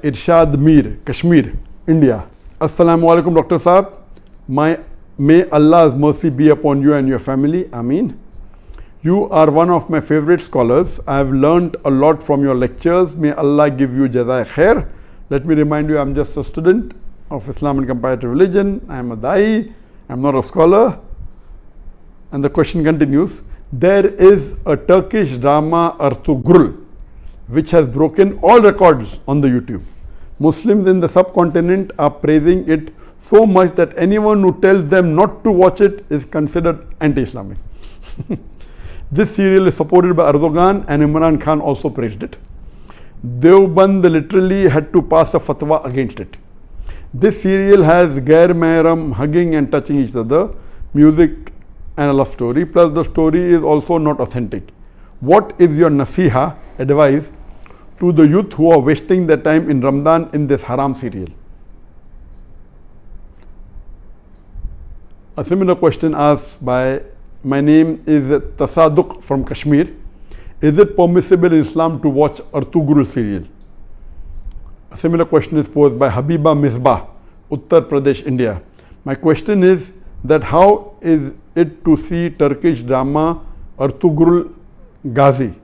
Irshad Mir, Kashmir, India. Assalamu alaikum, Dr. Saab. May Allah's mercy be upon you and your family. Ameen. You are one of my favorite scholars. I have learned a lot from your lectures. May Allah give you jazai khair. Let me remind you, I am just a student of Islam and comparative religion. I am a da'i. I am not a scholar. And the question continues. There is a Turkish drama Ertugrul which has broken all records on the YouTube. Muslims in the subcontinent are praising it so much that anyone who tells them not to watch it is considered anti-Islamic. This serial is supported by Erdogan, and Imran Khan also praised it. Deoband literally had to pass a fatwa against it. This serial has Gair Mehram hugging and touching each other, music and a love story, plus the story is also not authentic. What is your nasiha, advice, to the youth who are wasting their time in Ramadan in this haram serial? A similar question asked by, my name is Tasaduk from Kashmir. Is it permissible in Islam to watch Ertugrul serial? A similar question is posed by Habiba Misbah, Uttar Pradesh, India. My question is that how is it to see Turkish drama Ertugrul Ghazi?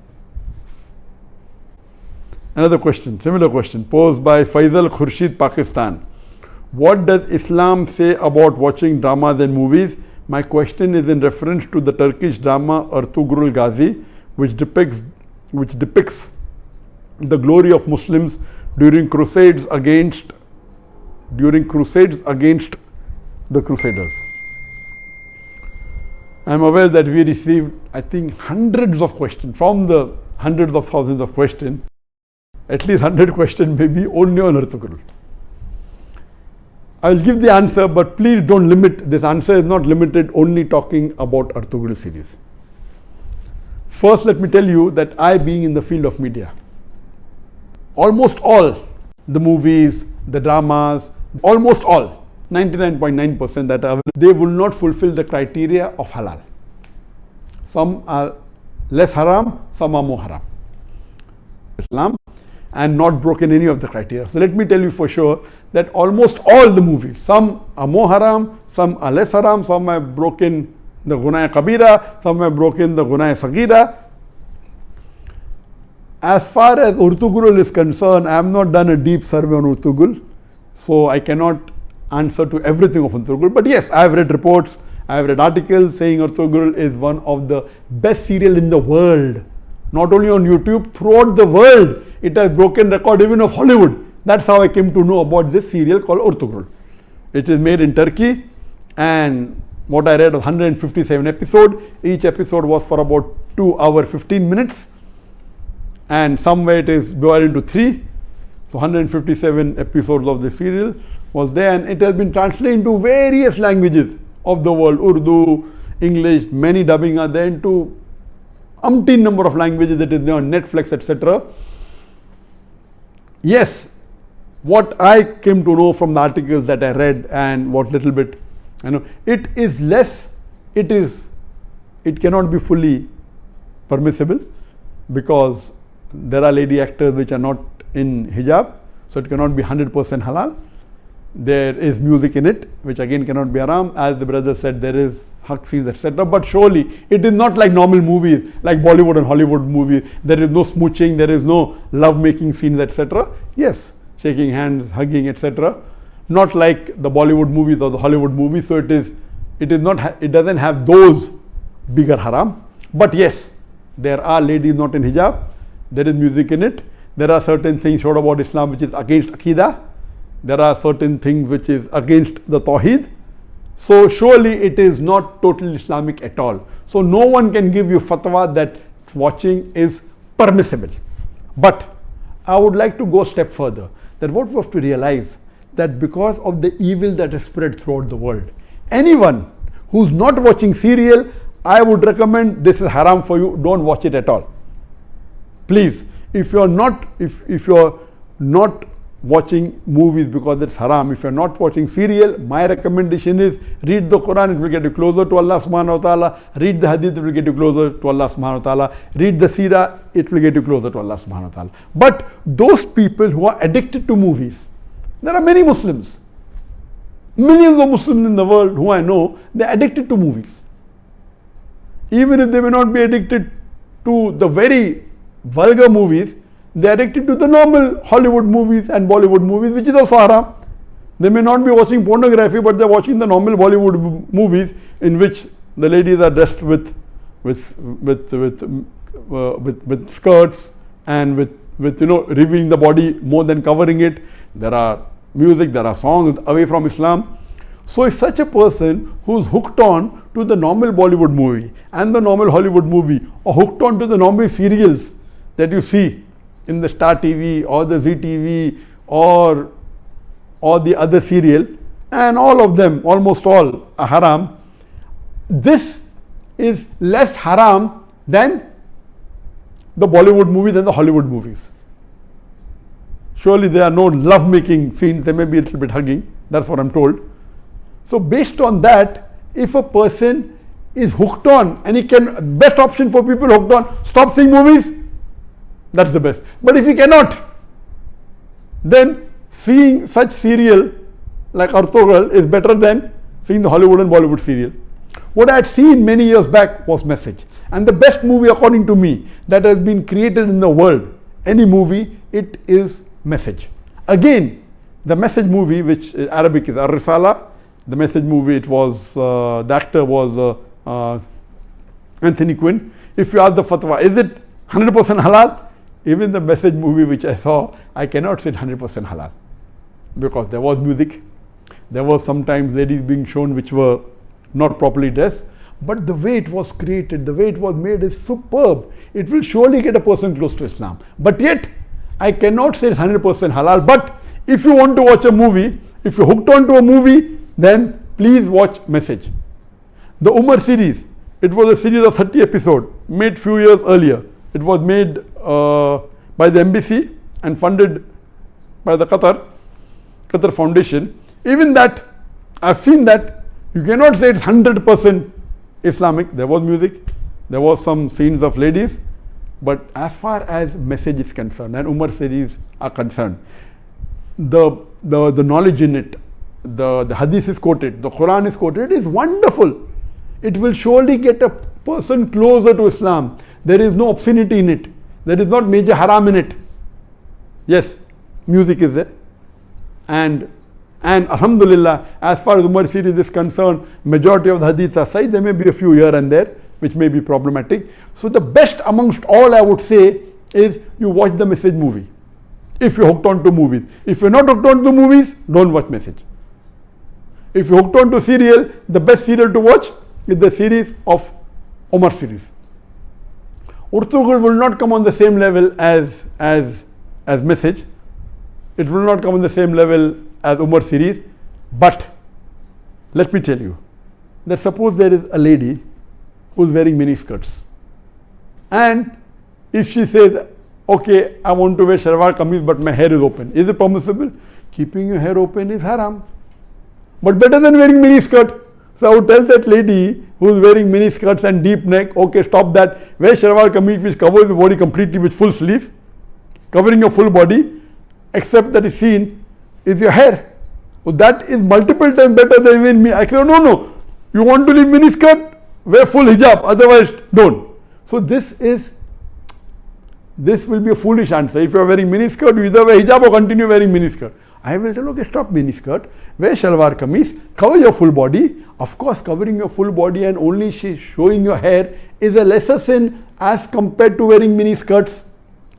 Another question, similar question, posed by Faisal Khurshid, Pakistan. What does Islam say about watching dramas and movies? My question is in reference to the Turkish drama Ertugrul Ghazi, which depicts the glory of Muslims during crusades against the Crusaders. I am aware that we received, I think, hundreds of questions from the hundreds of thousands of questions. At least 100 questions maybe only on Ertugrul. I will give the answer, but please don't limit. This answer is not limited only talking about Ertugrul series. First, let me tell you that I, being in the field of media, almost all the movies, the dramas, almost all, 99.9% that are, they will not fulfill the criteria of halal. Some are less haram, some are more haram. Islam, and not broken any of the criteria. So let me tell you for sure that almost all the movies, some are more haram, some are less haram, some have broken the Gunaya Kabira, some have broken the Gunaya Sagira. As far as Ertugrul is concerned, I have not done a deep survey on Ertugrul, so I cannot answer to everything of Ertugrul. But yes, I have read reports, I have read articles saying Ertugrul is one of the best serial in the world. Not only on YouTube, throughout the world. It has broken record even of Hollywood. That's how I came to know about this serial called Ertugrul. It is made in Turkey, and what I read was 157 episodes. Each episode was for about 2 hours 15 minutes, and somewhere it is divided into 3. So 157 episodes of the serial was there, and it has been translated into various languages of the world. Urdu, English, many dubbing are there into umpteen number of languages that is there on Netflix, etc. Yes, what I came to know from the articles that I read and what little bit, it is less, it cannot be fully permissible because there are lady actors which are not in hijab, so it cannot be 100% halal. There is music in it, which again cannot be haram. As the brother said, there is hug scenes, etc. But surely it is not like normal movies, like Bollywood and Hollywood movies. There is no smooching, there is no love-making scenes, etc. Yes, shaking hands, hugging, etc. Not like the Bollywood movies or the Hollywood movies. So it doesn't have those bigger haram. But yes, there are ladies not in hijab. There is music in it. There are certain things showed about Islam which is against Aqidah. There are certain things which is against the Tawheed. So surely it is not totally Islamic at all. So no one can give you fatwa that watching is permissible. But I would like to go a step further, that what we have to realize that because of the evil that is spread throughout the world, anyone who's not watching serial, I would recommend this is haram for you, don't watch it at all. Please, if you're not watching movies because it's haram. If you're not watching serial, my recommendation is read the Quran, it will get you closer to Allah subhanahu wa ta'ala. Read the hadith, it will get you closer to Allah subhanahu wa ta'ala. Read the seerah, it will get you closer to Allah subhanahu wa ta'ala. But those people who are addicted to movies, there are many Muslims, millions of Muslims in the world who I know, they're addicted to movies. Even if they may not be addicted to the very vulgar movies, they are addicted to the normal Hollywood movies and Bollywood movies, which is also haram. They may not be watching pornography, but they are watching the normal Bollywood movies in which the ladies are dressed with skirts and with revealing the body more than covering it. There are music, there are songs away from Islam. So if such a person who's hooked on to the normal Bollywood movie and the normal Hollywood movie, or hooked on to the normal serials that you see in the Star TV or the Zee TV or the other serial, and all of them, almost all, are haram, this is less haram than the Bollywood movies and the Hollywood movies. Surely there are no love-making scenes, there may be a little bit hugging, that's what I'm told. So based on that, if a person is hooked on, and he can, best option for people hooked on, stop seeing movies, that's the best. But if he cannot, then seeing such serial like Ertugrul is better than seeing the Hollywood and Bollywood serial. What I had seen many years back was Message. And the best movie according to me that has been created in the world, any movie, it is Message. Again, the Message movie, which in Arabic is Ar-Risala, the Message movie, it was, the actor was Anthony Quinn. If you ask the fatwa, is it 100% halal? Even the Message movie which I saw, I cannot say 100% halal, because there was music, there was sometimes ladies being shown which were not properly dressed, but the way it was created, the way it was made is superb. It will surely get a person close to Islam. But yet, I cannot say it's 100% halal. But if you want to watch a movie, if you're hooked on to a movie, then please watch Message. The Umar series, it was a series of 30 episodes, made few years earlier. It was made by the embassy and funded by the Qatar Foundation. Even that, I've seen that, you cannot say it's 100% Islamic. There was music, there was some scenes of ladies, but as far as Message is concerned and Umar series are concerned, the knowledge in it, the hadith is quoted, the Quran is quoted, it is wonderful. It will surely get a person closer to Islam. There is no obscenity in it. There is not major haram in it. Yes, music is there. And alhamdulillah, as far as Umar series is concerned, majority of the hadiths are sahih. There may be a few here and there which may be problematic. So the best amongst all, I would say, is you watch the Message movie. If you're hooked on to movies. If you're not hooked on to movies, don't watch Message. If you're hooked on to serial, the best serial to watch is the series of Umar series. Ertugrul will not come on the same level as Message. It will not come on the same level as Umar series. But let me tell you that suppose there is a lady who is wearing mini skirts, and if she says, okay, I want to wear shalwar kameez but my hair is open, is it permissible? Keeping your hair open is haram, but better than wearing mini skirt. So I would tell that lady who is wearing mini skirts and deep neck, okay, stop that. Wear shalwar kameez which covers the body completely with full sleeve, covering your full body, except that is seen is your hair. So that is multiple times better than even me. I say, no, you want to leave mini skirt, wear full hijab, otherwise don't. So this will be a foolish answer. If you are wearing mini skirt, you either wear hijab or continue wearing mini skirt. I will tell, okay, stop mini skirt, wear shalwar kameez, cover your full body. Of course, covering your full body and only showing your hair is a lesser sin as compared to wearing mini skirts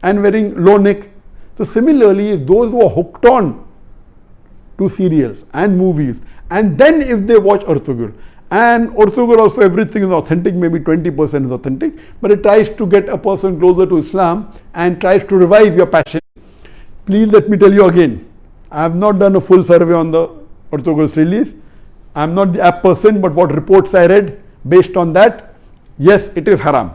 and wearing low neck. So similarly, if those who are hooked on to serials and movies, and then if they watch Ertugrul, and Ertugrul also everything is authentic, maybe 20% is authentic, but it tries to get a person closer to Islam and tries to revive your passion. Please let me tell you again, I have not done a full survey on the Ertugrul's release. I am not the app person, but what reports I read, based on that, yes, it is haram.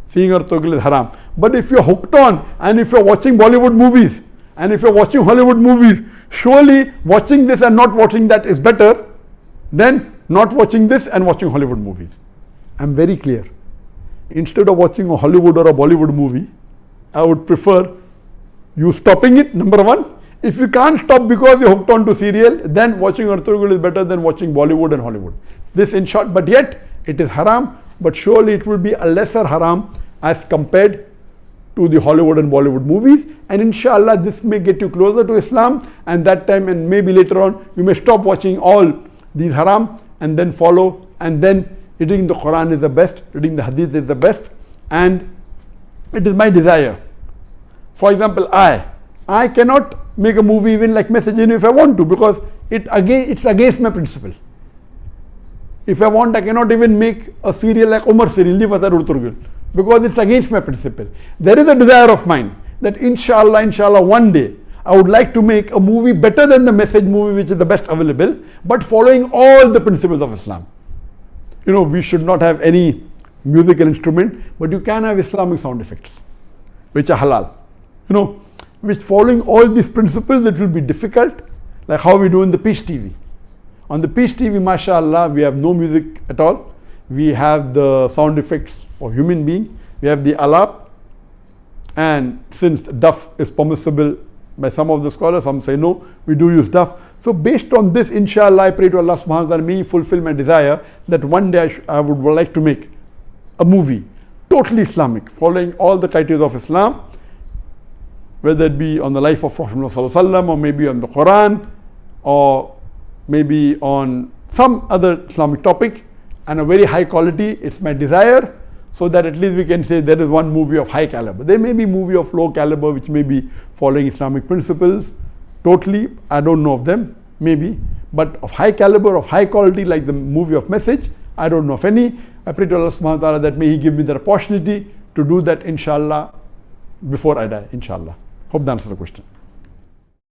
Seeing Ertugrul is haram. But if you are hooked on and if you are watching Bollywood movies And if you're watching Hollywood movies, surely watching this and not watching that is better than not watching this and watching Hollywood movies. I'm very clear. Instead of watching a Hollywood or a Bollywood movie, I would prefer you stopping it, number one. If you can't stop because you're hooked on to serial, then watching Ertugrul is better than watching Bollywood and Hollywood. This in short, but yet it is haram, but surely it will be a lesser haram as compared to the Hollywood and Bollywood movies, and inshallah this may get you closer to Islam, and that time and maybe later on you may stop watching all these haram and then follow, and then reading the Quran is the best, reading the Hadith is the best, and it is my desire. For example, I cannot make a movie even like Message if I want to, because it's against my principle. If I want, I cannot even make a serial like Umar serial, Watch Ertugrul, because it's against my principle. There is a desire of mine that inshallah one day I would like to make a movie better than the Message movie, which is the best available, but following all the principles of Islam. You know, we should not have any musical instrument, but you can have Islamic sound effects, which are halal. You know, which following all these principles, it will be difficult, like how we do in the Peace TV. On the Peace TV, mashallah, we have no music at all. We have the sound effects of human being. We have the alap, and since duff is permissible by some of the scholars, some say no, we do use duff. So based on this, inshallah, I pray to Allah subhanahu wa ta'ala, may He fulfill my desire that one day I would like to make a movie totally Islamic, following all the criteria of Islam, whether it be on the life of Prophet Muhammad sallallahu alaihi wasallam, or maybe on the Quran, or maybe on some other Islamic topic, and a very high quality. It's my desire, so that at least we can say there is one movie of high caliber. There may be movie of low caliber which may be following Islamic principles totally, I don't know of them, maybe, but of high caliber, of high quality, like the movie of Message, I don't know of any. I pray to Allah subhanahu wa ta'ala that may He give me the opportunity to do that, inshallah, before I die, inshallah. Hope that answers the question.